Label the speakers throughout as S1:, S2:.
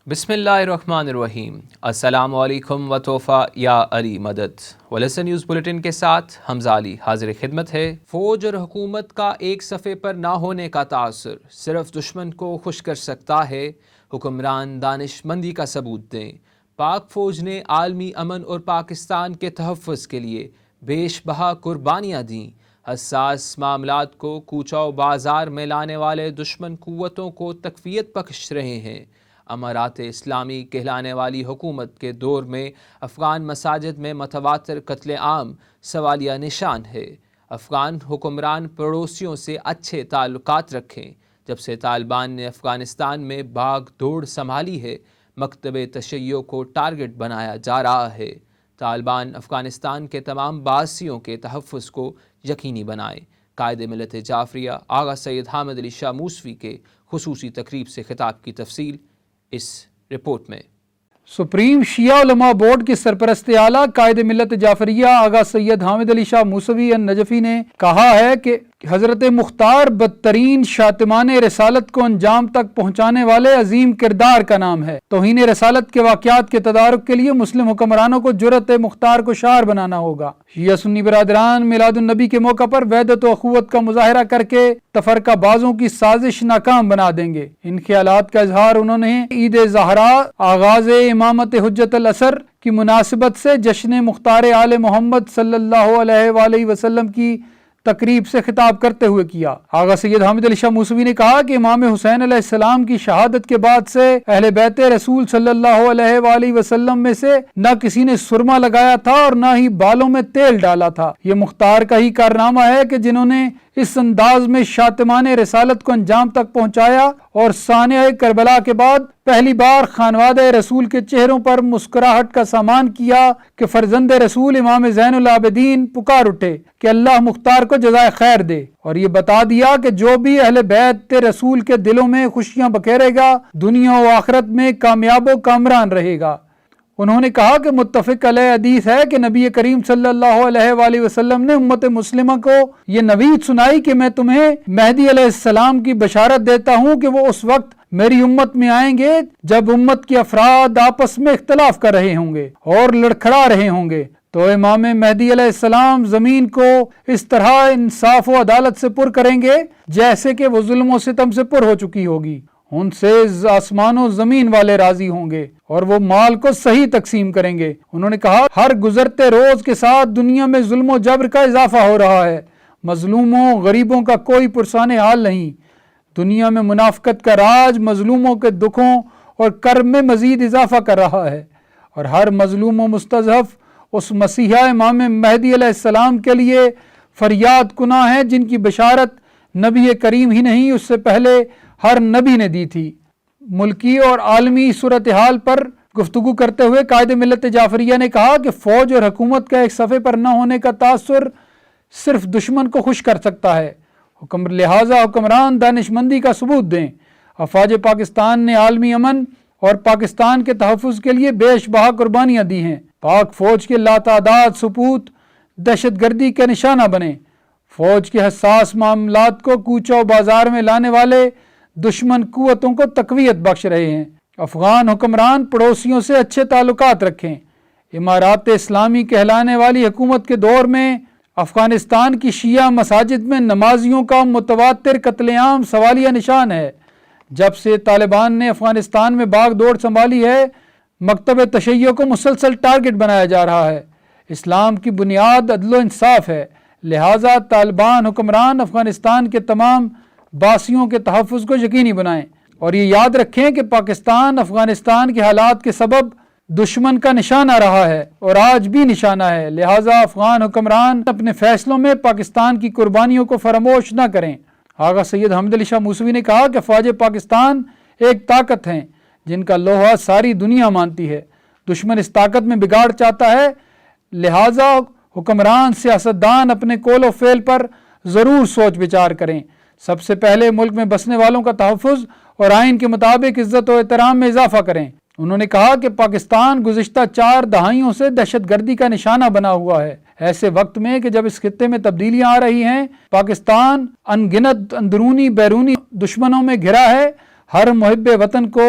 S1: بسم اللہ الرحمن الرحیم۔ السلام علیکم و توفہ یا علی مدد۔ ولسن نیوز بلیٹن کے ساتھ حمزہ علی حاضر خدمت ہے۔ فوج اور حکومت کا ایک صفحے پر نہ ہونے کا تاثر صرف دشمن کو خوش کر سکتا ہے، حکمران دانش مندی کا ثبوت دیں۔ پاک فوج نے عالمی امن اور پاکستان کے تحفظ کے لیے بیش بہا قربانیاں دیں۔ حساس معاملات کو کوچہ و بازار میں لانے والے دشمن قوتوں کو تقویت بخش رہے ہیں۔ امارات اسلامی کہلانے والی حکومت کے دور میں افغان مساجد میں متواتر قتل عام سوالیہ نشان ہے۔ افغان حکمران پڑوسیوں سے اچھے تعلقات رکھیں۔ جب سے طالبان نے افغانستان میں باغ دوڑ سنبھالی ہے، مکتب تشیع کو ٹارگٹ بنایا جا رہا ہے۔ طالبان افغانستان کے تمام باسیوں کے تحفظ کو یقینی بنائیں۔ قائد ملت جعفریہ آغا سید حامد علی شاہ موسوی کے خصوصی تقریب سے خطاب کی تفصیل اس رپورٹ میں۔
S2: سپریم شیعہ علماء بورڈ کے سرپرست اعلیٰ قائد ملت جعفریہ آغا سید حامد علی شاہ موسوی النجفی نے کہا ہے کہ حضرت مختار بدترین شاطمان رسالت کو انجام تک پہنچانے والے عظیم کردار کا نام ہے۔ توہین رسالت کے واقعات کے تدارک کے لیے مسلم حکمرانوں کو جرأت مختار کو شعار بنانا ہوگا۔ شیعہ سنی برادران میلاد النبی کے موقع پر وحدت و اخوت کا مظاہرہ کر کے تفرقہ بازوں کی سازش ناکام بنا دیں گے۔ ان خیالات کا اظہار انہوں نے عید زہراء آغاز امامت حجت العصر کی مناسبت سے جشن مختار آل محمد صلی اللہ علیہ وآلہ وسلم کی تقریب سے خطاب کرتے ہوئے کیا۔ آغا سید حامد علی شاہ موسوی نے کہا کہ امام حسین علیہ السلام کی شہادت کے بعد سے اہل بیت رسول صلی اللہ علیہ وآلہ وسلم میں سے نہ کسی نے سرما لگایا تھا اور نہ ہی بالوں میں تیل ڈالا تھا۔ یہ مختار کا ہی کارنامہ ہے کہ جنہوں نے اس انداز میں شاطمان رسالت کو انجام تک پہنچایا اور سانحہ کربلا کے بعد پہلی بار خانوادہ رسول کے چہروں پر مسکراہٹ کا سامان کیا کہ فرزند رسول امام زین العابدین پکار اٹھے کہ اللہ مختار کو جزائے خیر دے، اور یہ بتا دیا کہ جو بھی اہل بیت رسول کے دلوں میں خوشیاں بکھیرے گا دنیا و آخرت میں کامیاب و کامران رہے گا۔ انہوں نے کہا کہ متفق علیہ حدیث ہے کہ نبی کریم صلی اللہ علیہ وآلہ وسلم نے امت مسلمہ کو یہ نوید سنائی کہ میں تمہیں مہدی علیہ السلام کی بشارت دیتا ہوں کہ وہ اس وقت میری امت میں آئیں گے جب امت کے افراد آپس میں اختلاف کر رہے ہوں گے اور لڑکھڑا رہے ہوں گے، تو امام مہدی علیہ السلام زمین کو اس طرح انصاف و عدالت سے پر کریں گے جیسے کہ وہ ظلم و ستم سے پر ہو چکی ہوگی۔ ان سے آسمان و زمین والے راضی ہوں گے اور وہ مال کو صحیح تقسیم کریں گے۔ انہوں نے کہا ہر گزرتے روز کے ساتھ دنیا میں ظلم و جبر کا اضافہ ہو رہا ہے، مظلوموں غریبوں کا کوئی پرسان حال نہیں۔ دنیا میں منافقت کا راج مظلوموں کے دکھوں اور کرب میں مزید اضافہ کر رہا ہے، اور ہر مظلوم و مستضعف اس مسیحا امام مہدی علیہ السلام کے لیے فریاد کناں ہے جن کی بشارت نبی کریم ہی نہیں اس سے پہلے ہر نبی نے دی تھی۔ ملکی اور عالمی صورتحال پر گفتگو کرتے ہوئے قائد ملت جعفریہ نے کہا کہ فوج اور حکومت کا ایک صفحے پر نہ ہونے کا تاثر صرف دشمن کو خوش کر سکتا ہے، لہٰذا حکمران دانش مندی کا ثبوت دیں۔ افواج پاکستان نے عالمی امن اور پاکستان کے تحفظ کے لیے بیش بہا قربانیاں دی ہیں۔ پاک فوج کے لاتعداد سپوت دہشت گردی کے نشانہ بنے۔ فوج کے حساس معاملات کو کوچہ و بازار میں لانے والے دشمن قوتوں کو تقویت بخش رہے ہیں۔ افغان حکمران پڑوسیوں سے اچھے تعلقات رکھیں۔ امارات اسلامی کہلانے والی حکومت کے دور میں افغانستان کی شیعہ مساجد میں نمازیوں کا متواتر قتل عام سوالیہ نشان ہے۔ جب سے طالبان نے افغانستان میں باغ دوڑ سنبھالی ہے، مکتب تشیع کو مسلسل ٹارگٹ بنایا جا رہا ہے۔ اسلام کی بنیاد عدل و انصاف ہے، لہٰذا طالبان حکمران افغانستان کے تمام باسیوں کے تحفظ کو یقینی بنائیں، اور یہ یاد رکھیں کہ پاکستان افغانستان کے حالات کے سبب دشمن کا نشانہ رہا ہے اور آج بھی نشانہ ہے، لہٰذا افغان حکمران اپنے فیصلوں میں پاکستان کی قربانیوں کو فراموش نہ کریں۔ آغا سید حامد علی شاہ موسوی نے کہا کہ فوج پاکستان ایک طاقت ہیں جن کا لوہا ساری دنیا مانتی ہے۔ دشمن اس طاقت میں بگاڑ چاہتا ہے، لہٰذا حکمران سیاستدان اپنے قول و فعل پر ضرور سوچ بچار کریں۔ سب سے پہلے ملک میں بسنے والوں کا تحفظ اور آئین کے مطابق عزت و احترام میں اضافہ کریں۔ انہوں نے کہا کہ پاکستان گزشتہ 4 دہائیوں سے دہشت گردی کا نشانہ بنا ہوا ہے۔ ایسے وقت میں کہ جب اس خطے میں تبدیلیاں آ رہی ہیں، پاکستان ان گنت اندرونی بیرونی دشمنوں میں گھرا ہے، ہر محب وطن کو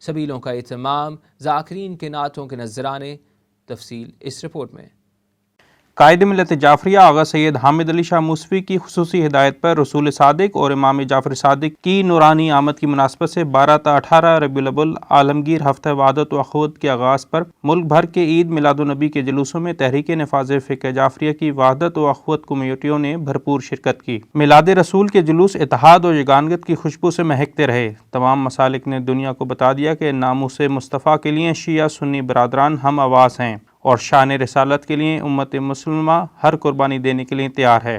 S1: سبیلوں کا اہتمام، ذاکرین کے نعتوں کے نذرانے، تفصیل اس رپورٹ میں۔
S3: قائد ملت جعفریہ آغا سید حامد علی شاہ موسوی کی خصوصی ہدایت پر رسول صادق اور امام جعفر صادق کی نورانی آمد کی مناسبت سے 12 تا 18 ربیع الاول عالمگیر ہفتہ وحدت و اخوت کے آغاز پر ملک بھر کے عید میلاد النبی کے جلوسوں میں تحریک نفاذ فقہ جعفریہ کی وحدت و اخوت کمیونٹیوں نے بھرپور شرکت کی۔ میلاد رسول کے جلوس اتحاد و یگانگت کی خوشبو سے مہکتے رہے۔ تمام مسالک نے دنیا کو بتا دیا کہ ناموس مصطفیٰ کے لیے شیعہ سنی برادران ہم آواز ہیں اور شان رسالت کے لیے امت مسلمہ ہر قربانی دینے کے لیے تیار ہے۔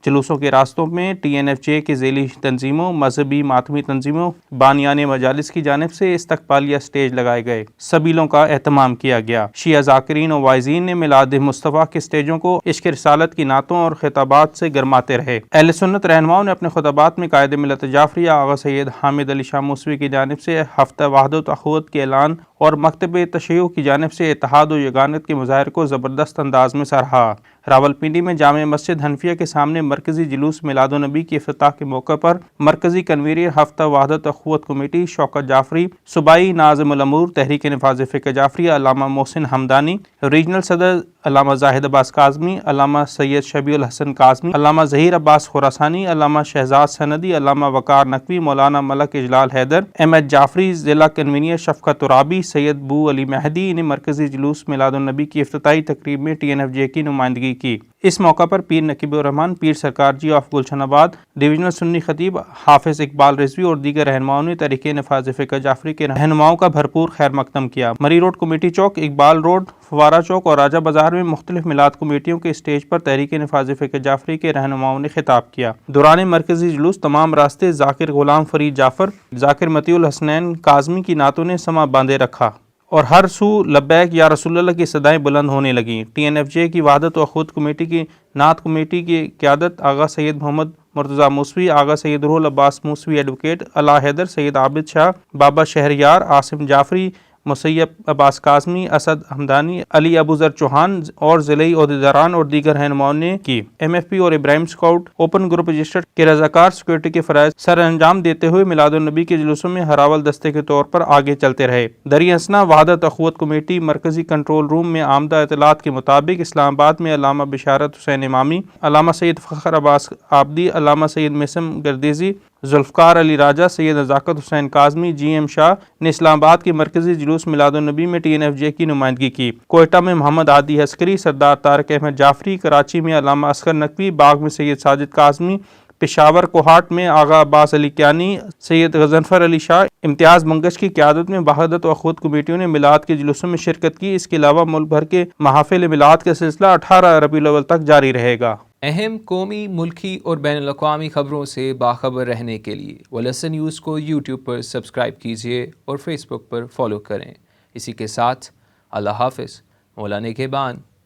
S3: جلوسوں کے راستوں میں TNFJ کے ذیلی تنظیموں، مذہبی ماتمی تنظیموں، بانیان مجالس کی جانب سے استقبالیہ سٹیج لگائے گئے، سبیلوں کا اہتمام کیا گیا۔ شیعہ ذاکرین و واعظین نے میلاد مصطفیٰ کے سٹیجوں کو عشق رسالت کی نعتوں اور خطابات سے گرماتے رہے۔ اہل سنت رہنماؤں نے اپنے خطابات میں قائد ملت جعفریہ آغا سید حامد علی شاہ موسوی کی جانب سے ہفتہ وحدت و اخوت کے اعلان اور مکتب تشیع کی جانب سے اتحاد و یگانت کے مظاہر کو زبردست انداز میں سراہا۔ راولپنڈی میں جامع مسجد حنفیہ کے سامنے مرکزی جلوس میلاد النبی کی افتتاح کے موقع پر مرکزی کنوینر ہفتہ وحدت اخوت کمیٹی شوکت جعفری، صوبائی ناظم الامور تحریک نفاذ فقہ جعفریہ علامہ محسن حمدانی، ریجنل صدر علامہ زاہد عباس کاظمی، علامہ سید شبیع الحسن کاظمی، علامہ ظہیر عباس خراسانی، علامہ شہزاد سندی، علامہ وقار نقوی، مولانا ملک اجلال حیدر، احمد جعفری، ضلع کنوینر شفقت ترابی، سید بو علی مہدی نے مرکزی جلوس میلاد النبی کی افتتاحی تقریب میں TNFJ کی نمائندگی کی۔ اس موقع پر پیر نقیب الرحمان، پیر سرکار جی آف گلشن آباد، ڈویژنل سنی خطیب حافظ اقبال رضوی اور دیگر رہنماؤں نے تحریک نفاذ فقہ جعفری کے رہنماؤں کا بھرپور خیر مقدم کیا۔ مری روڈ کمیٹی چوک، اقبال روڈ، فوارہ چوک اور راجہ بازار میں مختلف میلاد کمیٹیوں کے اسٹیج پر تحریک نفاذ فقہ جعفری کے رہنماؤں نے خطاب کیا۔ دوران مرکزی جلوس تمام راستے ذاکر غلام فرید جعفر، ذاکر مطیع الحسنین کاظمی کی نعتوں نے سما باندھے رکھا اور ہر سو لبیک یا رسول اللہ کی صدائیں بلند ہونے لگیں۔ TNFJ کی وحدت و اخوت کمیٹی کی نعت کمیٹی کی قیادت آغا سید محمد مرتضیٰ موسوی، آغا سید روح العباس موسوی ایڈوکیٹ، علا حیدر، سید عابد شاہ، بابا شہریار، عاصم جعفری، مسیب عباس کاظمی، اسد حمدانی، علی ابو ذر چوہان اور ضلعی عہدیداران اور دیگر رہنماؤں نے کی۔ MFP اور ابراہیم سکاؤٹ اوپن گروپ رجسٹرڈ کے رضاکار سیکورٹی کے فرائض سر انجام دیتے ہوئے میلاد النبی کے جلوسوں میں ہراول دستے کے طور پر آگے چلتے رہے۔ دری اسنا وحدت اخوت کمیٹی مرکزی کنٹرول روم میں آمدہ اطلاعات کے مطابق اسلام آباد میں علامہ بشارت حسین امامی، علامہ سید فخر عباس آبدی، علامہ سید مسم گردیزی، ذوالفقار علی راجہ، سید نزاکت حسین کاظمی، GM شاہ نے اسلام آباد کے مرکزی جلوس میلاد النبی میں TNFJ کی نمائندگی کی۔ کوئٹہ میں محمد عادی عسکری، سردار طارق احمد جعفری، کراچی میں علامہ اصغر نقوی، باغ میں سید ساجد کاظمی، پشاور کوہاٹ میں آغا عباس علی کیانی، سید غضنفر علی شاہ، امتیاز منگش کی قیادت میں وحدت و اخوت کمیٹیوں نے میلاد کے جلوسوں میں شرکت کی۔ اس کے علاوہ ملک بھر کے محافل میلاد کا سلسلہ 18 ربیع الاول تک جاری رہے گا۔
S1: اہم قومی، ملکی اور بین الاقوامی خبروں سے باخبر رہنے کے لیے ولسن نیوز کو YouTube پر سبسکرائب کیجیے اور Facebook پر فالو کریں۔ اسی کے ساتھ اللہ حافظ۔ مولا نگہبان۔